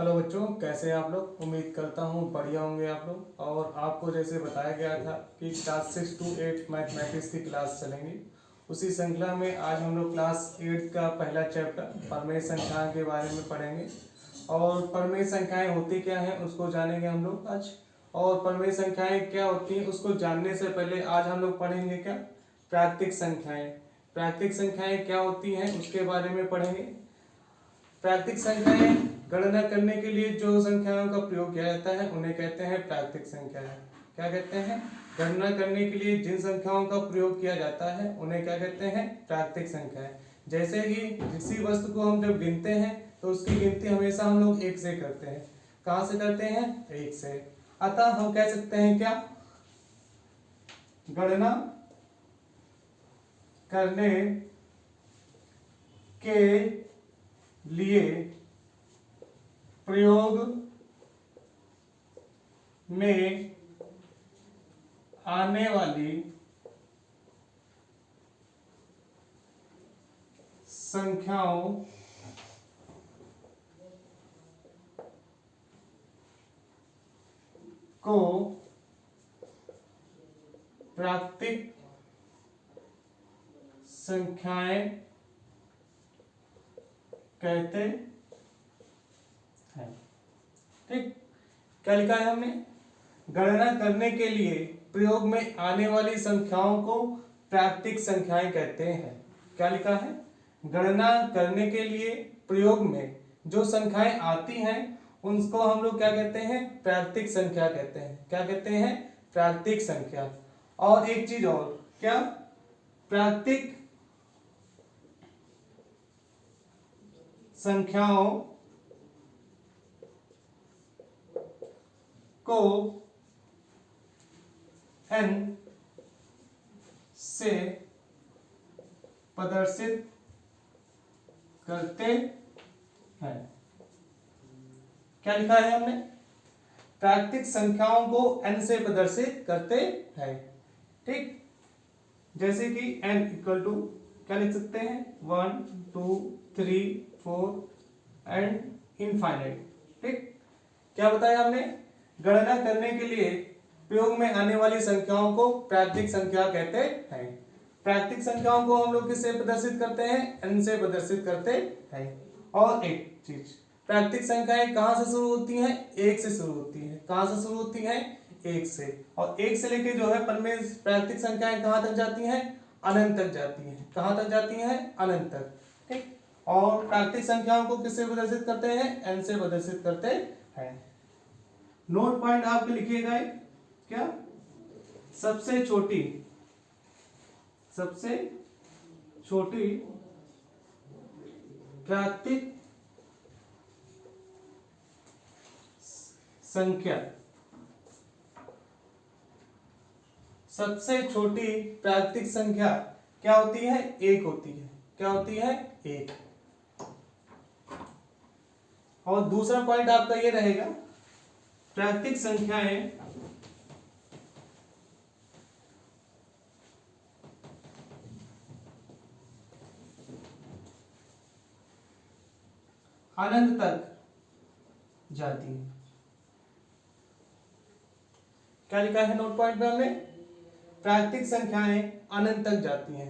Hello बच्चों, कैसे हैं आप लोग। उम्मीद करता हूँ बढ़िया होंगे आप लोग। और आपको जैसे बताया गया था कि क्लास 6 to 8 मैथमेटिक्स की क्लास चलेंगी, उसी श्रृंखला में आज हम लोग क्लास 8 का पहला चैप्टर परमेय संख्याओं के बारे में पढ़ेंगे। और परमेय संख्याएं होती क्या हैं उसको जानेंगे हम लोग आज। और परमेय संख्याएं क्या होती हैं उसको जानने से पहले आज हम लोग पढ़ेंगे क्या, प्राकृतिक संख्याएं। प्राकृतिक संख्याएं क्या होती हैं उसके बारे में पढ़ेंगे। प्राकृतिक संख्याएं गणना करने के लिए जो संख्याओं का प्रयोग किया जाता है उन्हें कहते हैं प्राकृतिक संख्याएं। क्या कहते हैं? गणना करने के लिए जिन संख्याओं का प्रयोग किया जाता है उन्हें क्या कहते हैं? प्राकृतिक संख्याएं। जैसे कि किसी वस्तु को हम जब गिनते हैं तो उसकी गिनती हमेशा हम लोग एक से करते हैं। कहां से करते हैं? एक से। अतः हम कह सकते हैं क्या, गणना करने के लिए प्रयोग में आने वाली संख्याओं को प्राकृतिक संख्याएं कहते हैं। ठीक, क्या लिखा है हमने? गणना करने के लिए प्रयोग में आने वाली संख्याओं को प्राकृतिक संख्याएं कहते हैं। क्या लिखा है? गणना करने के लिए प्रयोग में जो संख्याएं आती हैं उनको हम लोग क्या कहते हैं? प्राकृतिक संख्या कहते हैं। क्या कहते हैं? प्राकृतिक संख्या। और एक चीज और, क्या? प्राकृतिक संख्याओं को n से प्रदर्शित करते हैं। क्या लिखा है हमने? प्राकृतिक संख्याओं को n से प्रदर्शित करते हैं। ठीक, जैसे कि n इक्वल टू क्या लिख सकते हैं? 1 2 3 4 एंड इनफाइनाइट। ठीक, क्या बताया हमने? गणना करने के लिए प्रयोग में आने वाली संख्याओं को प्राकृतिक संख्या कहते हैं। प्राकृतिक संख्याओं को हम लोग किससे प्रदर्शित करते हैं? n से प्रदर्शित करते हैं। और एक चीज, प्राकृतिक संख्याएं कहां से शुरू होती हैं? एक से शुरू होती हैं। कहां से शुरू होती हैं? एक से। और एक से लेके जो है परमेय प्राकृतिक संख्याएं कहां तक जाती हैं? अनंत तक जाती हैं। कहां तक जाती हैं? अनंत तक। ठीक, और प्राकृतिक संख्याओं को किससे प्रदर्शित करते हैं? n से प्रदर्शित करते हैं। नोट पॉइंट आपके लिखे गए क्या? सबसे छोटी प्राकृतिक संख्या, सबसे छोटी प्राकृतिक संख्या क्या होती है? एक होती है। क्या होती है? एक। और दूसरा पॉइंट आपका ये रहेगा, प्राकृतिक संख्याएं अनंत तक जाती है। क्या लिखा है नोट पॉइंट में हमने? प्राकृतिक संख्याएं अनंत तक जाती हैं।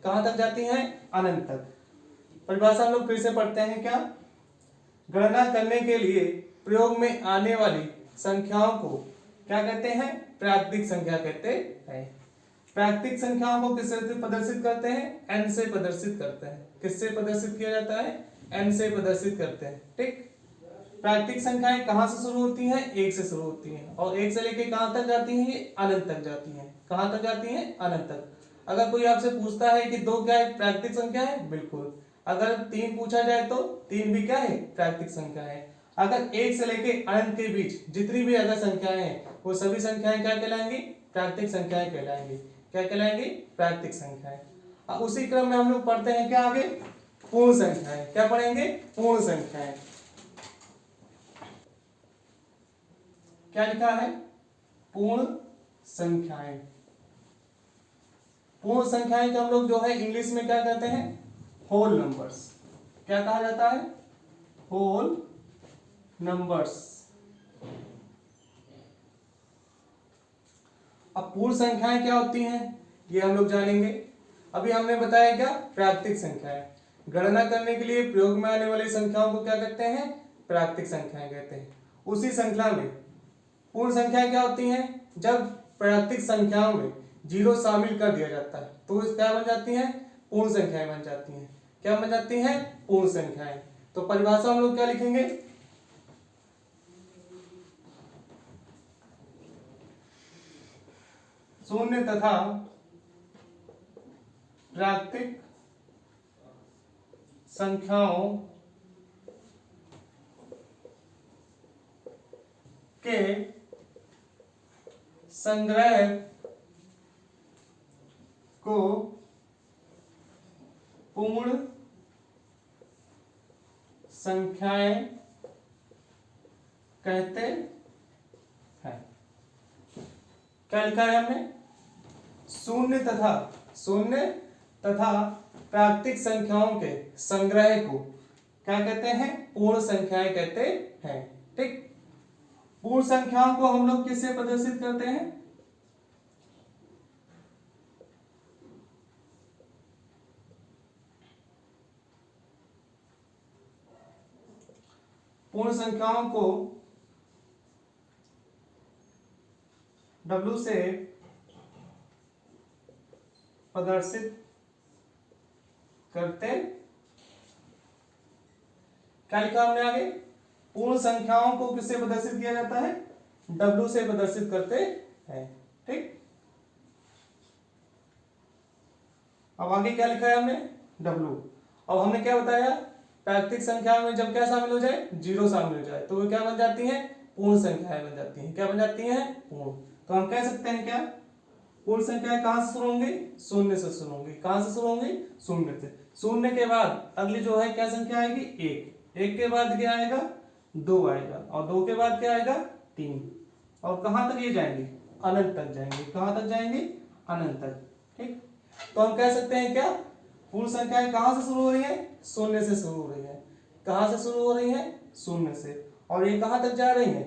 कहां तक जाती हैं? अनंत तक। परिभाषा हम लोग फिर से पढ़ते हैं। क्या? गणना करने के लिए प्रयोग में आने वाली संख्याओं को क्या कहते हैं? प्राकृतिक संख्या कहते हैं। प्राकृतिक संख्याओं को किससे प्रदर्शित करते हैं? n से प्रदर्शित करते हैं। किससे प्रदर्शित किया जाता है? n से प्रदर्शित करते हैं। ठीक, प्राकृतिक संख्याएं कहां से शुरू होती हैं? एक से शुरू होती हैं। और एक से लेके कहां तक जाती हैं? ये अनंत तक जाती हैं। कहां तक जाती हैं? अनंत तक। अगर कोई आपसे पूछता है कि दो क्या है? प्राकृतिक संख्या है? बिल्कुल। अगर तीन पूछा जाए तो तीन भी क्या है? प्राकृतिक संख्या है। अगर एक से लेके अनंत के बीच जितनी भी अगर संख्याएं हैं वो सभी संख्याएं क्या कहलाएंगी? प्राकृतिक संख्याएं कहलाएंगी। क्या कहलाएंगी? प्राकृतिक संख्याएं। अब उसी क्रम में हम लोग पढ़ते हैं क्या आगे? पूर्ण संख्याएं। क्या पढ़ेंगे? पूर्ण संख्याएं। क्या लिखा है? पूर्ण संख्याएं। पूर्ण संख्याएं को हम लोग जो है इंग्लिश में क्या कहते हैं? Whole numbers. क्या कहा जाता है? Whole numbers. अब पूर्ण संख्याएं क्या होती हैं ये हम लोग जानेंगे। अभी हमने बताया क्या, प्राकृतिक संख्याएं। गणना करने के लिए प्रयोग में आने वाली संख्याओं को क्या कहते हैं, प्राकृतिक संख्याएं कहते हैं। उसी श्रृंखला में पूर्ण संख्याएं क्या होती हैं, जब प्राकृतिक संख्याओं में जीरो शामिल कर दिया जाता है तो क्या बन जाती हैं, पूर्ण संख्याएं बन जाती हैं। क्या बन जाती हैं, पूर्ण संख्याएं। तो परिभाषा हम लोग क्या लिखेंगे, शून्य तथा प्राकृतिक संख्याओं के संग्रह को पूर्ण संख्याएं कहते हैं। क्या लिखा है हमने, शून्य तथा प्राकृतिक संख्याओं के संग्रह को क्या कहते हैं, पूर्ण संख्याएं कहते हैं। ठीक, पूर्ण संख्याओं को हम लोग किससे प्रदर्शित करते हैं, पूर्ण संख्याओं को W से प्रदर्शित करते। क्या लिखा हमने आगे, पूर्ण संख्याओं को किससे प्रदर्शित किया जाता है, W से प्रदर्शित करते हैं। ठीक, अब आगे क्या लिखा है हमने, W। अब हमने क्या बताया, प्राकृतिक संख्या में जब क्या शामिल हो जाए, जीरो शामिल हो जाए तो वो क्या बन जाती है, पूर्ण संख्याएं बन जाती हैं। क्या बन जाती हैं, पूर्ण। तो हम कह सकते हैं क्या, पूर्ण संख्याएं कहां से शुरू होंगी, शून्य से शुरू होंगी। कहां से शुरू होंगी, शून्य से। शून्य के बाद अगली जो है क्या संख्या आएगी, एक। एक के बाद क्या आएगा, दो आएगा। और दो के बाद क्या आएगा, तीन। और कहां तक ये जाएंगे, अनंत तक जाएंगे। कहां तक जाएंगे, अनंत तक। ठीक, तो हम कह सकते हैं क्या, पूर्ण संख्याएं कहां से शुरू हो रही है, शून्य से शुरू हो रही है। कहां से शुरू हो रही है, शून्य से। और ये कहां तक जा रही है,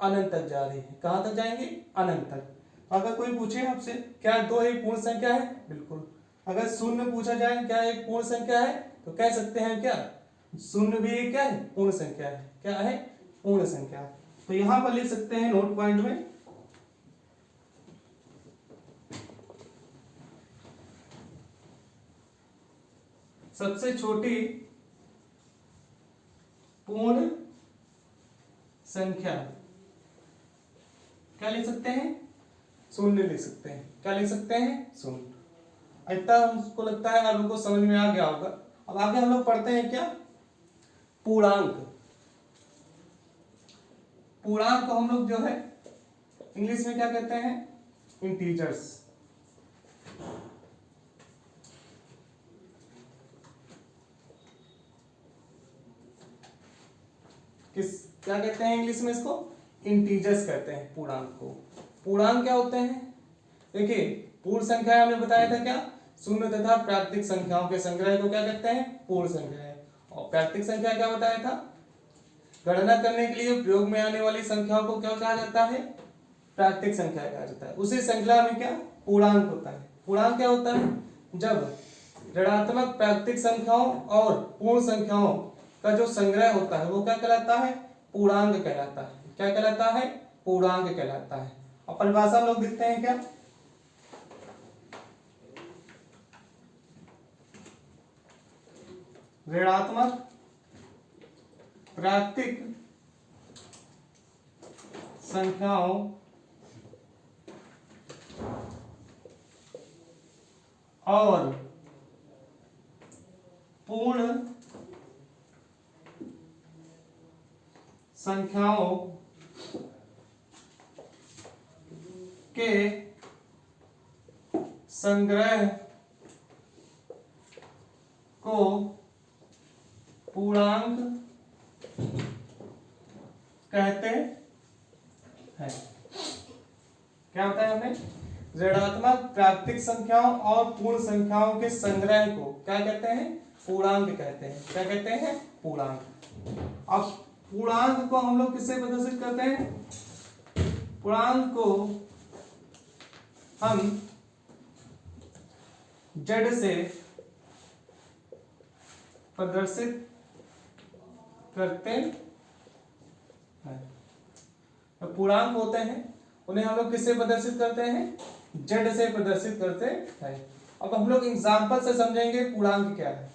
अनंत तक जा रही है। कहां तक जाएंगे, अनंत तक। अगर कोई पूछे आपसे क्या दो एक पूर्ण संख्या है, बिल्कुल। अगर शून्य पूछा जाए क्या एक पूर्ण संख्या है, तो कह सकते हैं क्या, शून्य भी एक क्या है, पूर्ण संख्या है। क्या है, पूर्ण संख्या। तो यहां पर लिख सकते हैं नोट पॉइंट में, सबसे छोटी पूर्ण संख्या क्या लिख सकते हैं, शून्य लिख सकते हैं। क्या लिख सकते हैं, शून्य। इतना हमको लगता है आप लोगों को समझ में आ गया होगा। अब आगे हम लोग पढ़ते हैं क्या, पूर्णांक। पूर्णांक को हम लोग जो है इंग्लिश में क्या कहते हैं, इंटीजर्स। क्या कहते हैं इंग्लिश में इसको, इंटीजर्स कहते हैं पूर्णांक को। पूर्णांक क्या होते हैं, देखिए पूर्ण संख्या हमने बताया था क्या, शून्य तथा प्राकृतिक संख्याओं के संग्रह को क्या कहते हैं, पूर्ण संख्या। और प्राकृतिक संख्या क्या बताया था, गणना करने के लिए प्रयोग में आने वाली संख्याओं को क्या कहा जाता है, प्राकृतिक संख्या कहा जाता है। उसी श्रृंखला में क्या, पूर्णांक होता है। पूर्णांक क्या होता है, जब ऋणात्मक प्राकृतिक संख्याओं और पूर्ण संख्याओं का जो संग्रह होता है वो क्या कहलाता है, पूर्णांक कहलाता है। क्या कहलाता है, पूर्णांक कहलाता है। और परिभाषा हम लोग लिखते हैं क्या, ऋणात्मक प्राकृतिक संख्याओं और पूर्ण संख्याओं के संग्रह को पूर्णांक कहते हैं। क्या होता है, हमें ऋणात्मक प्राकृतिक संख्याओं और पूर्ण संख्याओं के संग्रह को क्या कहते हैं, पूर्णांक कहते हैं। क्या कहते हैं, पूर्णांक। अब पूर्णांक को हम लोग किससे प्रदर्शित करते हैं? पूर्णांक को हम z से प्रदर्शित करते हैं। तो पूर्णांक होते हैं उन्हें हम लोग किससे प्रदर्शित करते हैं? z से प्रदर्शित करते हैं। अब हम लोग एग्जाम्पल से समझेंगे पूर्णांक क्या है।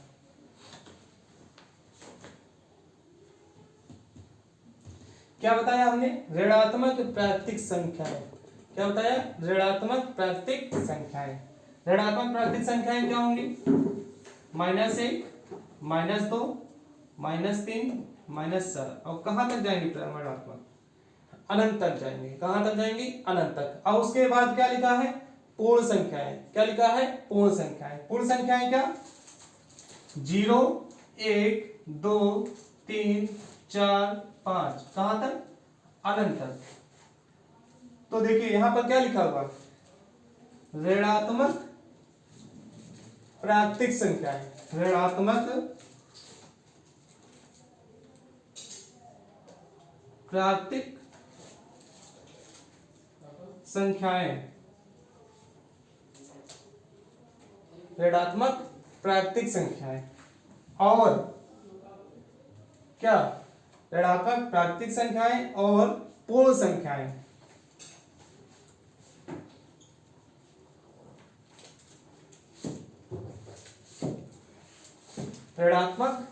क्या बताया हमने? ऋणात्मक प्राकृतिक संख्याएं। क्या बताया? ऋणात्मक प्राकृतिक संख्याएं। ऋणात्मक प्राकृतिक संख्याएं क्या होंगी? -1, -2, -3, -4। और कहां तक जाएंगी ऋणात्मक? अनंत तक जाएंगे। कहां तक जाएंगी? अनंत तक। और उसके बाद क्या लिखा है? पूर्ण संख्याएं। क्या लिखा है? पूर्ण संख्याएं। पूर्ण संख्याएं क्या? 0, 1, 2, 3, 4, 5। कहां तक? अनंत तक। तो देखिए यहां पर क्या लिखा हुआ? ऋणात्मक प्राकृतिक संख्याएं। ऋणात्मक प्राकृतिक संख्याएं। ऋणात्मक प्राकृतिक संख्याएं। और क्या? ऋणात्मक प्राकृतिक संख्याएं और पूर्ण संख्याएं। ऋणात्मक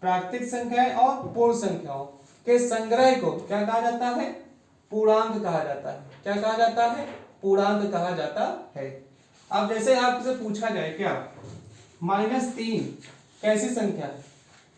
प्राकृतिक संख्याएं और पूर्ण संख्याओं के संग्रह को क्या कहा जाता है? पूर्णांक कहा जाता है। क्या कहा जाता है? पूर्णांक कहा जाता है। अब जैसे आपसे पूछा जाए क्या -3 कैसी संख्या है?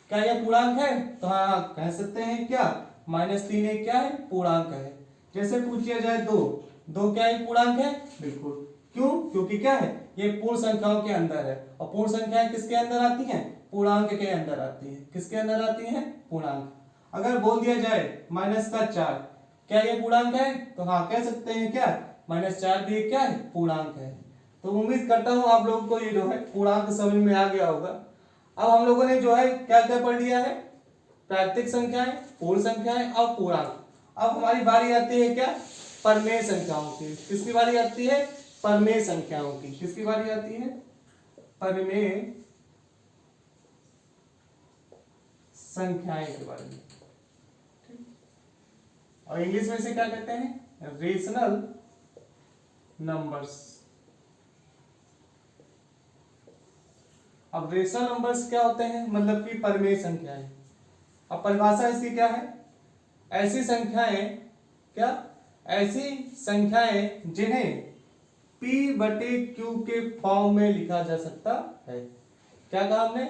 क्या यह पूर्णांक है? तो हाँ कह सकते हैं क्या -3 एक क्या है? पूर्णांक है। जैसे पूछ लिया जाए 2 क्या एक पूर्णांक है? बिल्कुल। क्यों? क्योंकि क्या है? ये पूर्ण संख्याओं के अंदर है। और पूर्ण संख्याएं किसके अंदर आती हैं? पूर्णांक के अंदर आती है। किसके अंदर आती है? पूर्णांक। अगर बोल दिया जाए -4 क्या ये पूर्णांक है? तो हाँ कह सकते हैं क्या -4 भी क्या है? पूर्णांक है। तो उम्मीद करता हूं आप लोगों को ये जो है पूर्णांक समझ में आ गया होगा। अब हम लोगों ने जो है क्या क्या पढ़ लिया है? प्राकृतिक संख्याएं, पूर्ण संख्याएं और पूर्णांक। अब हमारी बारी आती है क्या? परमेय संख्याओं की। किसकी बारी आती है? परमेय संख्याओं की। किसकी बारी आती है? परमेय संख्याएं के बारे में। और इंग्लिश में से क्या कहते हैं? Rational numbers. अब रेशनल नंबर्स क्या होते हैं? मतलब कि परमेय संख्याएं। अब परिभाषा इसकी क्या है? ऐसी संख्याएं क्या? ऐसी संख्याएं जिन्हें P/Q के फॉर्म में लिखा जा सकता है। क्या कहा हमने?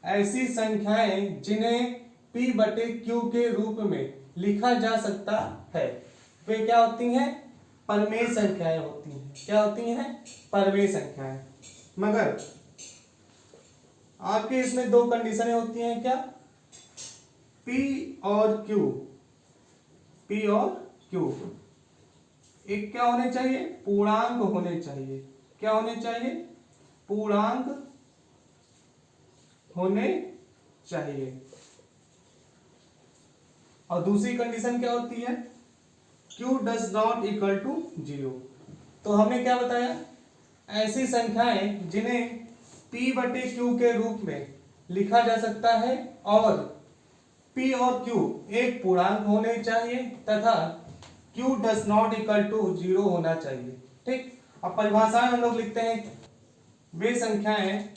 ऐसी संख्याएं जिन्हें P/Q के रूप में लिखा जा सकता है वे क्या होती हैं? परमेय संख्याएं होती हैं। क्या होती हैं? परमेय संख्याएं। मगर आपके इसमें दो कंडीशनें होती हैं। क्या? P और Q। P और Q एक क्या होने चाहिए? पूर्णांक होने चाहिए। क्या होने चाहिए? पूर्णांक होने चाहिए। और दूसरी कंडीशन क्या होती है? Q does not equal to 0। तो हमने क्या बताया? ऐसी संख्याएं जिन्हें P/Q के रूप में लिखा जा सकता है और P और Q एक पूर्णांक होने चाहिए तथा Q does not equal to 0 होना चाहिए। ठीक। अब परिभाषाएं हम लोग लिखते हैं। वे संख्याएं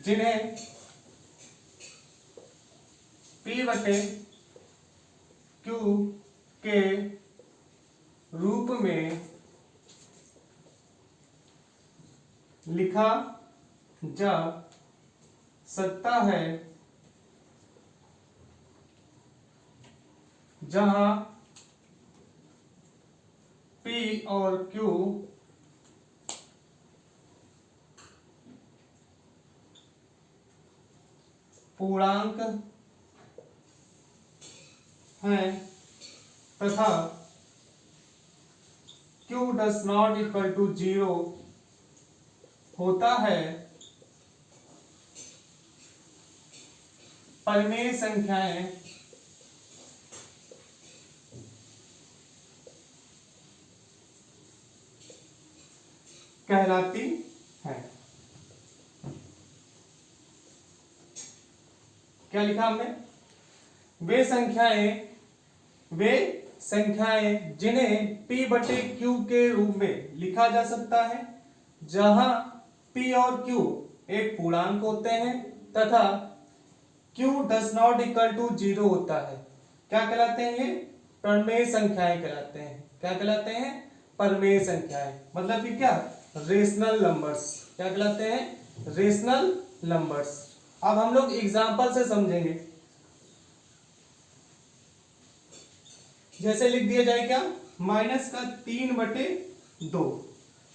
जिन्हें P/Q के रूप में लिखा जा सकता है जहां P और Q पूर्णांक हैं तथा Q does not equal to 0 होता है परिमेय संख्याएं कहलाती हैं। क्या लिखा हमने? वे संख्याएं जिन्हें p बटे q के रूप में लिखा जा सकता है, जहां p और q एक पूर्णांक होते हैं तथा q does not equal to 0 होता है। क्या कहलाते हैं ये? परिमेय संख्याएं कहलाते हैं। क्या कहलाते हैं? परिमेय संख्याएं। मतलब कि क्या? Rational numbers. क्या कहलाते हैं? Rational numbers. अब हम लोग एग्जाम्पल से समझेंगे। जैसे लिख दिया जाए क्या? माइनस का 3/2।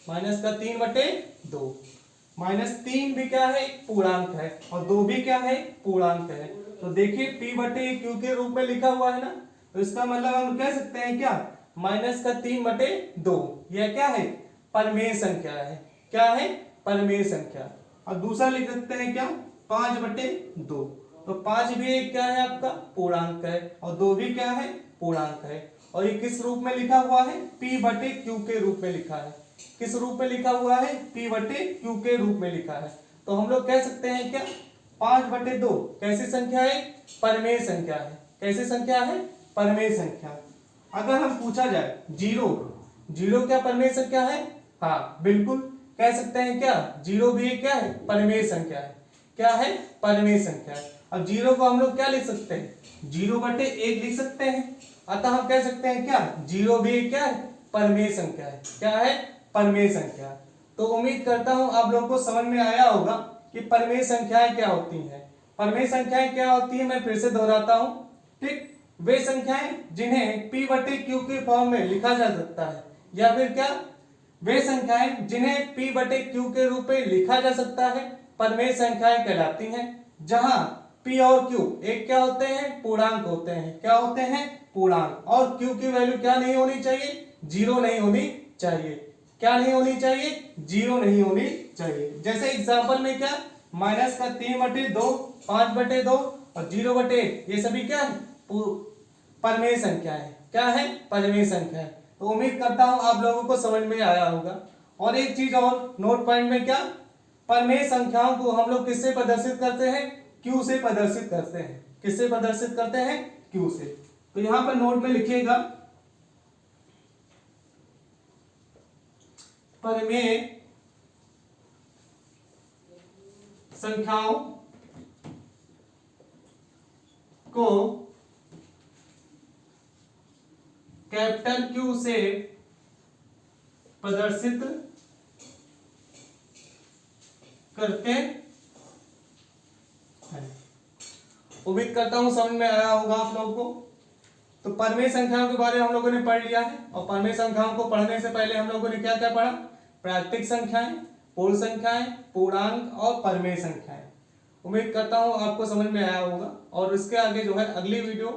माइनस का 3/2। -3 भी क्या है? पूर्णांक है। और 2 भी क्या है? पूर्णांक है। तो देखिए p बटे q के रूप में लिखा हुआ है ना, तो इसका मतलब हम कह सकते हैं क्या? माइनस का 3/2 यह क्या है? परिमेय संख्या है। क्या है? परिमेय संख्या। और दूसरा लिख सकते हैं क्या? 5/2। तो 5 भी एक क्या है? आपका पूर्णांक है। और 2 भी क्या है? पूर्णांक है। और ये किस रूप में लिखा हुआ है? p बटे q के रूप में लिखा है। किस रूप में लिखा हुआ है? p बटे q के रूप में लिखा है। तो हम लोग कह सकते हैं क्या? 5/2 कैसी संख्या है? परिमेय संख्या है। कैसी संख्या है? परिमेय संख्या। अगर हम पूछा जाए 0 क्या परिमेय संख्या है? हाँ बिल्कुल कह सकते हैं क्या? 0 भी एक क्या है? परिमेय संख्या है। क्या है? परिमेय संख्या है। अब 0 को हम लोग क्या लिख सकते हैं? 0/1 लिख सकते हैं। अतः हम कह सकते हैं क्या? 0 भी एक क्या है? परिमेय संख्या है। क्या है? परिमेय संख्या। तो उम्मीद करता हूं आप लोगों को समझ में आया होगा कि परिमेय संख्याएं क्या होती हैं। परिमेय संख्याएं क्या होती है, मैं फिर से दोहराता हूं। ठीक, वे संख्याएं जिन्हें p बटे q के फॉर्म में लिखा जा सकता है, या फिर क्या? वे संख्याएं जिन्हें p बटे q के रूप में लिखा जा सकता है परिमेय संख्याएं कहलाती हैं, जहां p और q एक क्या होते हैं? पूर्णांक होते हैं। क्या होते हैं? पूर्णांक। और q की वैल्यू क्या नहीं होनी चाहिए? 0 नहीं होनी चाहिए। क्या नहीं होनी चाहिए? 0 नहीं होनी चाहिए। जैसे एग्जांपल में क्या? माइनस का 3/2, 5/2 और 0/1 ये सभी क्या है? परिमेय संख्या है। क्या है? परिमेय संख्या है। तो उम्मीद करता हूं आप लोगों को समझ में आया होगा। और एक चीज और नोट पॉइंट में क्या? परिमेय संख्याओं को हम लोग किससे प्रदर्शित करते हैं? q से प्रदर्शित करते हैं। किससे प्रदर्शित करते हैं? q से। तो यहां पर नोट में लिखिएगा परिमेय संख्याओं को कैपिटल Q से प्रदर्शित करते हैं। उम्मीद करता हूं समझ में आया होगा आप लोगों को। तो परिमेय संख्याओं के बारे में हम लोगों ने पढ़ लिया है। और परिमेय संख्याओं को पढ़ने से पहले हम लोगों ने क्या क्या पढ़ा? प्राकृतिक संख्याएं, पूर्ण संख्याएं, पूर्णांक और परिमेय संख्याएं। उम्मीद करता हूं आपको समझ में आया होगा। और इसके आगे जो है अगली वीडियो